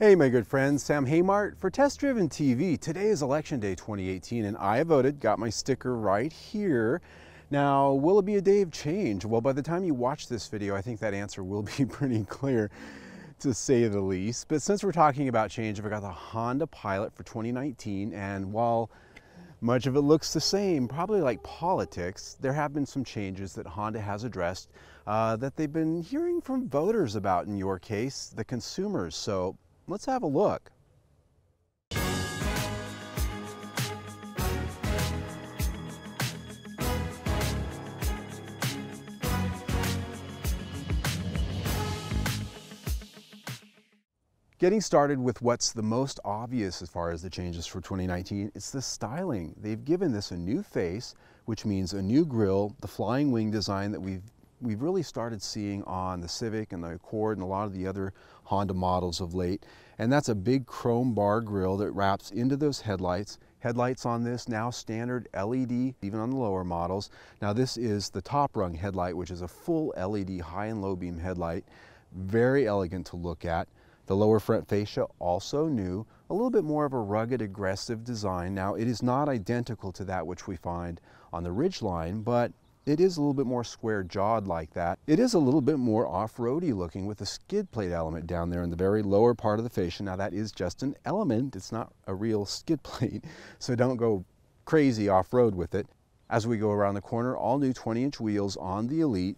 Hey my good friends, Sam Haymart for Test Driven TV. Today is Election Day 2018 and I voted, got my sticker right here. Now, will it be a day of change? Well, by the time you watch this video, I think that answer will be pretty clear, to say the least. But since we're talking about change, I've got the Honda Pilot for 2019, and while much of it looks the same, probably like politics, there have been some changes that Honda has addressed that they've been hearing from voters about, in your case, the consumers. So let's have a look. Getting started with what's the most obvious as far as the changes for 2019, it's the styling. They've given this a new face, which means a new grille, the flying wing design that we've really started seeing on the Civic and the Accord and a lot of the other Honda models of late. And that's a big chrome bar grille that wraps into those headlights. Headlights on this now standard LED, even on the lower models. Now this is the top rung headlight, which is a full LED high and low beam headlight. Very elegant to look at. The lower front fascia also new, a little bit more of a rugged, aggressive design. Now it is not identical to that which we find on the Ridgeline, but it is a little bit more square jawed like that. It is a little bit more off-roady looking with a skid plate element down there in the very lower part of the fascia. Now that is just an element, it's not a real skid plate, so don't go crazy off-road with it. As we go around the corner, all new 20-inch wheels on the Elite,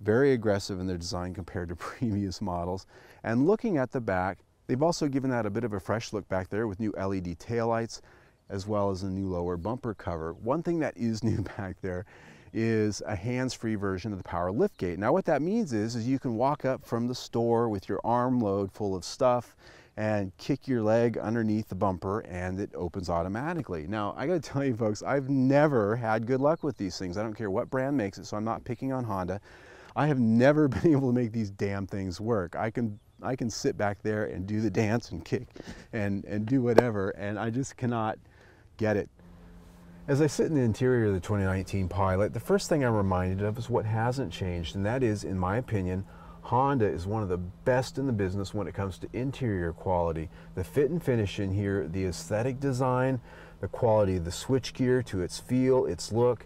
very aggressive in their design compared to previous models. And looking at the back, they've also given that a bit of a fresh look back there with new LED taillights, as well as a new lower bumper cover. One thing that is new back there is a hands-free version of the power liftgate. Now what that means is you can walk up from the store with your arm load full of stuff and kick your leg underneath the bumper and it opens automatically. Now I gotta tell you folks, I've never had good luck with these things. I don't care what brand makes it, so I'm not picking on Honda. I have never been able to make these damn things work. I can sit back there and do the dance and kick and do whatever, and I just cannot get it. As I sit in the interior of the 2019 Pilot, the first thing I'm reminded of is what hasn't changed, and that is, in my opinion, Honda is one of the best in the business when it comes to interior quality. The fit and finish in here, the aesthetic design, the quality of the switchgear to its feel, its look,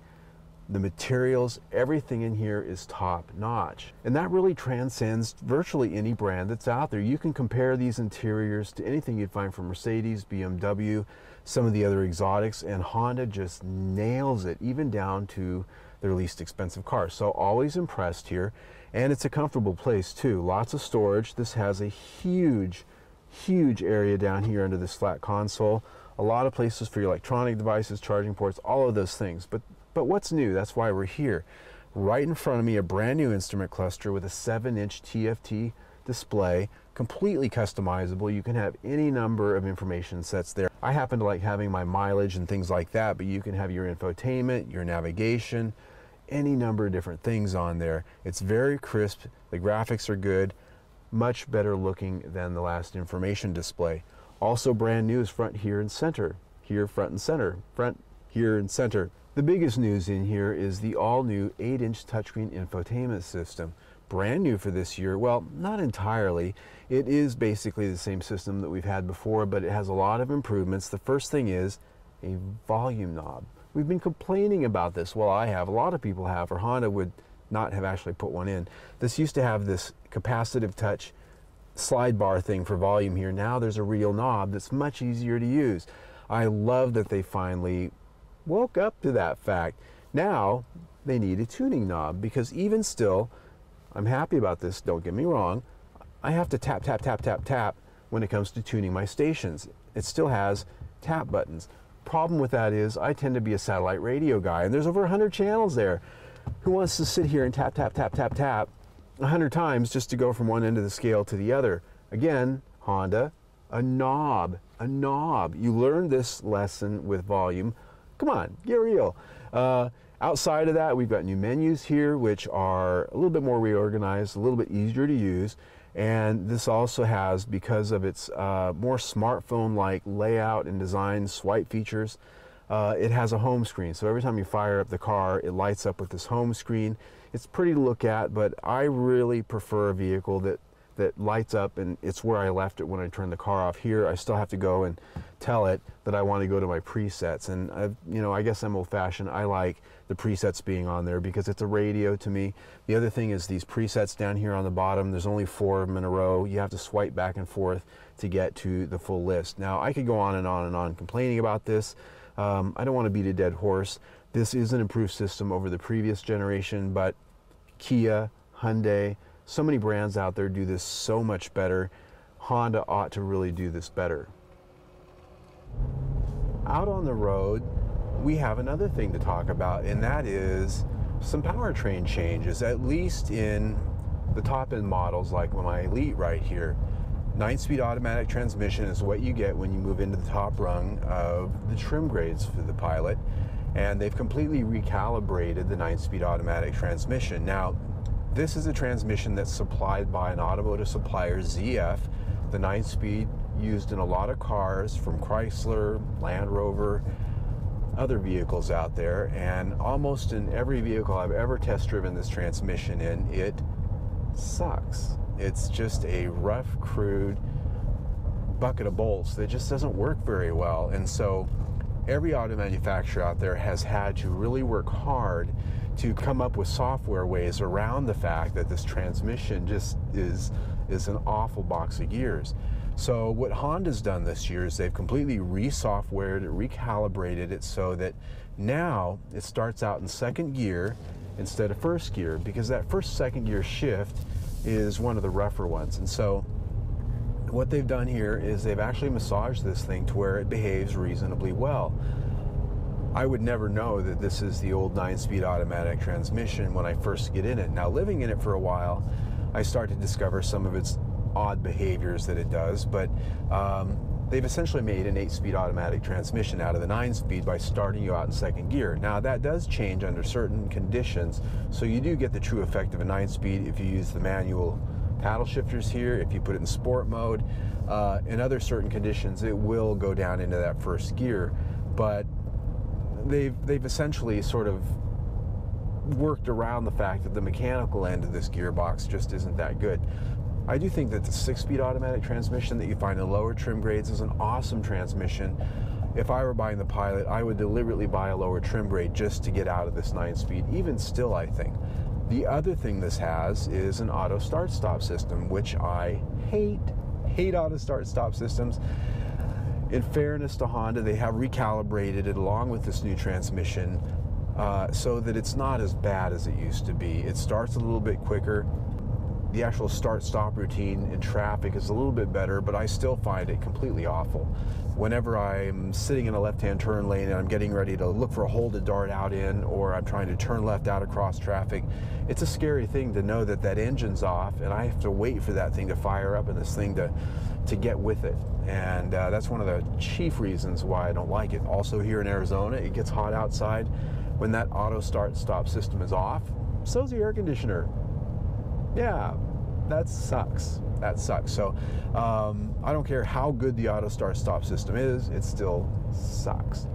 the materials, everything in here is top notch. And that really transcends virtually any brand that's out there. You can compare these interiors to anything you'd find from Mercedes, BMW, some of the other exotics, and Honda just nails it, even down to their least expensive cars. So always impressed here. And it's a comfortable place too. Lots of storage. This has a huge area down here under this flat console. A lot of places for your electronic devices, charging ports, all of those things. But what's new? That's why we're here. Right in front of me, a brand new instrument cluster with a 7-inch TFT display, completely customizable. You can have any number of information sets there. I happen to like having my mileage and things like that, but you can have your infotainment, your navigation, any number of different things on there. It's very crisp. The graphics are good, much better looking than the last information display. Also brand new is front here and center. Here, front and center. Front, here, and center. The biggest news in here is the all-new 8-inch touchscreen infotainment system. Brand new for this year. Well, not entirely. It is basically the same system that we've had before, but it has a lot of improvements. The first thing is a volume knob. We've been complaining about this. Well, I have. A lot of people have, or Honda would not have actually put one in. This used to have this capacitive touch slide bar thing for volume here. Now there's a real knob that's much easier to use. I love that they finally woke up to that fact. Now they need a tuning knob, because even still, I'm happy about this, don't get me wrong, I have to tap, tap, tap, tap, tap when it comes to tuning my stations. It still has tap buttons. Problem with that is I tend to be a satellite radio guy, and there's over 100 channels there. Who wants to sit here and tap, tap, tap, tap, tap 100 times just to go from one end of the scale to the other? Again, Honda, a knob, a knob. You learned this lesson with volume. Come on, get real. Outside of that, we've got new menus here, which are a little bit more reorganized, a little bit easier to use. And this also has, because of its more smartphone-like layout and design, swipe features, it has a home screen. So every time you fire up the car, it lights up with this home screen. It's pretty to look at, but I really prefer a vehicle that that lights up, and it's where I left it when I turned the car off. Here I still have to go and tell it that I want to go to my presets, and I guess I'm old-fashioned. I like the presets being on there because it's a radio to me. The other thing is these presets down here on the bottom, there's only 4 of them in a row. You have to swipe back and forth to get to the full list. Now I could go on and on and on complaining about this. I don't want to beat a dead horse. This is an improved system over the previous generation, but Kia, Hyundai, so many brands out there do this so much better. Honda ought to really do this better. Out on the road, we have another thing to talk about, and that is some powertrain changes, at least in the top-end models like my Elite right here. 9-speed automatic transmission is what you get when you move into the top rung of the trim grades for the Pilot, and they've completely recalibrated the 9-speed automatic transmission. Now, this is a transmission that's supplied by an automotive supplier, ZF. The 9-speed used in a lot of cars from Chrysler, Land Rover, other vehicles out there, and almost in every vehicle I've ever test driven this transmission in, it sucks. It's just a rough, crude bucket of bolts that just doesn't work very well. And so every auto manufacturer out there has had to really work hard to come up with software ways around the fact that this transmission just is an awful box of gears. So what Honda's done this year is they've completely re-softwared it, recalibrated it so that now it starts out in 2nd gear instead of 1st gear, because that 1st-2nd gear shift is one of the rougher ones. And so what they've done here is they've actually massaged this thing to where it behaves reasonably well. I would never know that this is the old 9-speed automatic transmission when I first get in it. Now, living in it for a while, I start to discover some of its odd behaviors that it does, but they've essentially made an 8-speed automatic transmission out of the 9-speed by starting you out in 2nd gear. Now, that does change under certain conditions, so you do get the true effect of a 9-speed if you use the manual paddle shifters here. If you put it in sport mode, in other certain conditions, it will go down into that 1st gear, but they've essentially sort of worked around the fact that the mechanical end of this gearbox just isn't that good. I do think that the 6-speed automatic transmission that you find in lower trim grades is an awesome transmission. If I were buying the Pilot, I would deliberately buy a lower trim grade just to get out of this 9-speed, even still, I think. The other thing this has is an auto start-stop system, which I hate auto start-stop systems. In fairness to Honda, they have recalibrated it along with this new transmission so that it's not as bad as it used to be. It starts a little bit quicker. The actual start-stop routine in traffic is a little bit better, but I still find it completely awful. Whenever I'm sitting in a left-hand turn lane and I'm getting ready to look for a hole to dart out in, or I'm trying to turn left out across traffic, it's a scary thing to know that that engine's off and I have to wait for that thing to fire up and this thing to get with it. And that's one of the chief reasons why I don't like it. Also, here in Arizona, it gets hot outside. When that auto start-stop system is off, so's the air conditioner. Yeah, that sucks. That sucks. So I don't care how good the auto start-stop system is, it still sucks.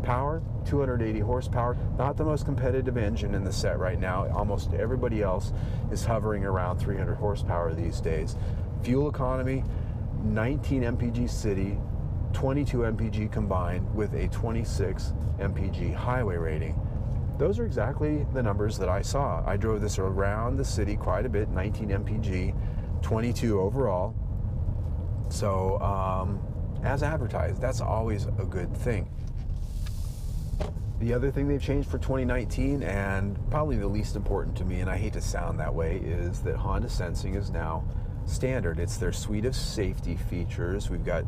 Power, 280 horsepower, not the most competitive engine in the set right now. Almost everybody else is hovering around 300 horsepower these days. Fuel economy, 19 mpg city, 22 mpg combined with a 26 mpg highway rating. Those are exactly the numbers that I saw. I drove this around the city quite a bit, 19 mpg, 22 overall. So as advertised, that's always a good thing. The other thing they've changed for 2019, and probably the least important to me, and I hate to sound that way, is that Honda Sensing is now standard. It's their suite of safety features. We've got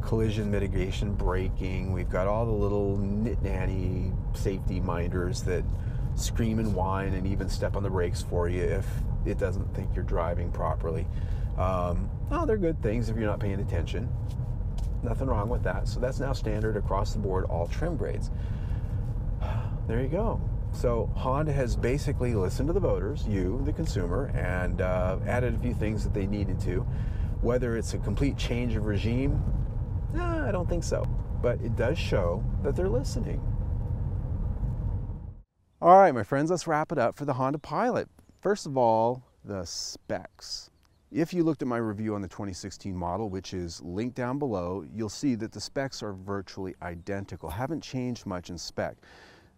collision mitigation, braking, we've got all the little nit-nanny safety minders that scream and whine and even step on the brakes for you if it doesn't think you're driving properly. Oh, they're good things if you're not paying attention. Nothing wrong with that. So that's now standard across the board, all trim grades. There you go. So Honda has basically listened to the voters, you, the consumer, and added a few things that they needed to. Whether it's a complete change of regime, I don't think so. But it does show that they're listening. All right, my friends, let's wrap it up for the Honda Pilot. First of all, the specs. If you looked at my review on the 2016 model, which is linked down below, you'll see that the specs are virtually identical, haven't changed much in spec.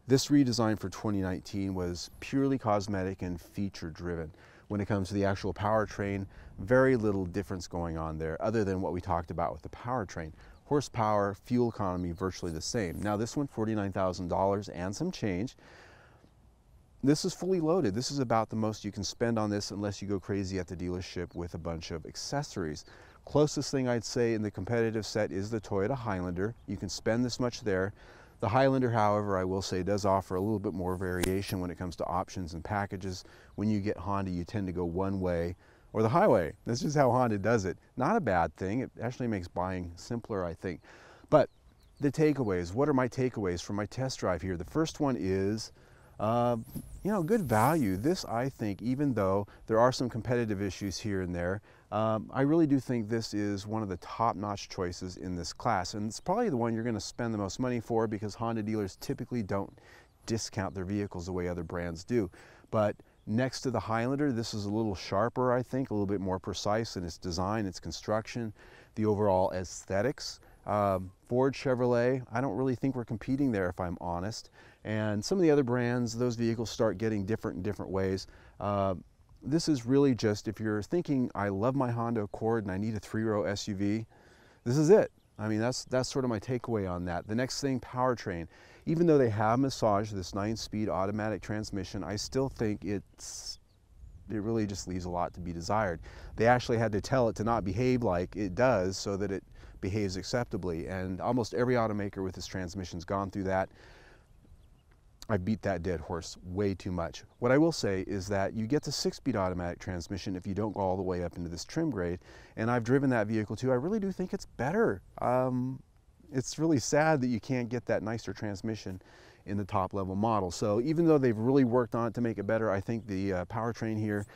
This redesign for 2019 was purely cosmetic and feature driven. When it comes to the actual powertrain, very little difference going on there other than what we talked about with the powertrain. Horsepower, fuel economy, virtually the same. Now this one, $49,000 and some change. This is fully loaded. This is about the most you can spend on this unless you go crazy at the dealership with a bunch of accessories. Closest thing I'd say in the competitive set is the Toyota Highlander. You can spend this much there. The Highlander, however, I will say does offer a little bit more variation when it comes to options and packages. When you get Honda, you tend to go one way or the highway. That's just how Honda does it. Not a bad thing. It actually makes buying simpler, I think. But the takeaways, what are my takeaways from my test drive here? The first one is good value. This, I think, even though there are some competitive issues here and there, I really do think this is one of the top-notch choices in this class. And it's probably the one you're going to spend the most money for because Honda dealers typically don't discount their vehicles the way other brands do. But next to the Highlander, this is a little sharper, I think, a little bit more precise in its design, its construction, the overall aesthetics. Ford, Chevrolet, I don't really think we're competing there if I'm honest. And some of the other brands, those vehicles start getting different in different ways. This is really just, if you're thinking, I love my Honda Accord and I need a 3-row SUV, this is it. I mean, that's sort of my takeaway on that. The next thing, powertrain. Even though they have massaged this 9-speed automatic transmission, I still think it really just leaves a lot to be desired. They actually had to tell it to not behave like it does so that it behaves acceptably, and almost every automaker with this transmission's gone through that. I beat that dead horse way too much. What I will say is that you get the 6-speed automatic transmission if you don't go all the way up into this trim grade, and I've driven that vehicle too. I really do think it's better. It's really sad that you can't get that nicer transmission in the top level model. So even though they've really worked on it to make it better, I think the powertrain here,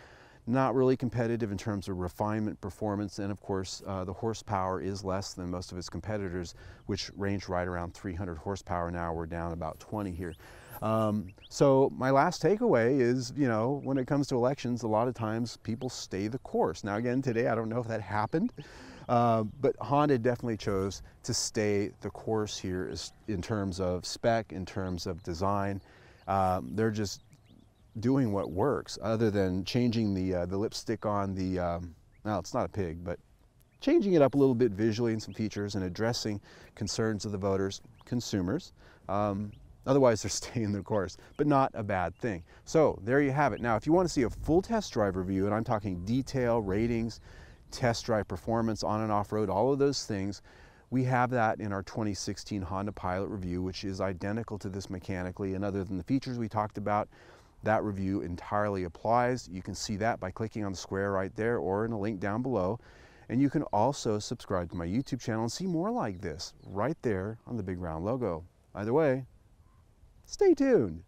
not really competitive in terms of refinement, performance, and of course the horsepower is less than most of its competitors, which range right around 300 horsepower. Now we're down about 20 here. So my last takeaway is, when it comes to elections, a lot of times people stay the course. Now again, today I don't know if that happened, but Honda definitely chose to stay the course here in terms of spec, in terms of design. They're just doing what works, other than changing the lipstick on the, well, it's not a pig, but changing it up a little bit visually in some features and addressing concerns of the voters, consumers. Otherwise, they're staying the course, but not a bad thing. So there you have it. Now, if you want to see a full test drive review, and I'm talking detail, ratings, test drive performance, on and off road, all of those things, we have that in our 2016 Honda Pilot review, which is identical to this mechanically, and other than the features we talked about, that review entirely applies. You can see that by clicking on the square right there or in a link down below. And you can also subscribe to my YouTube channel and see more like this right there on the big round logo. Either way, stay tuned.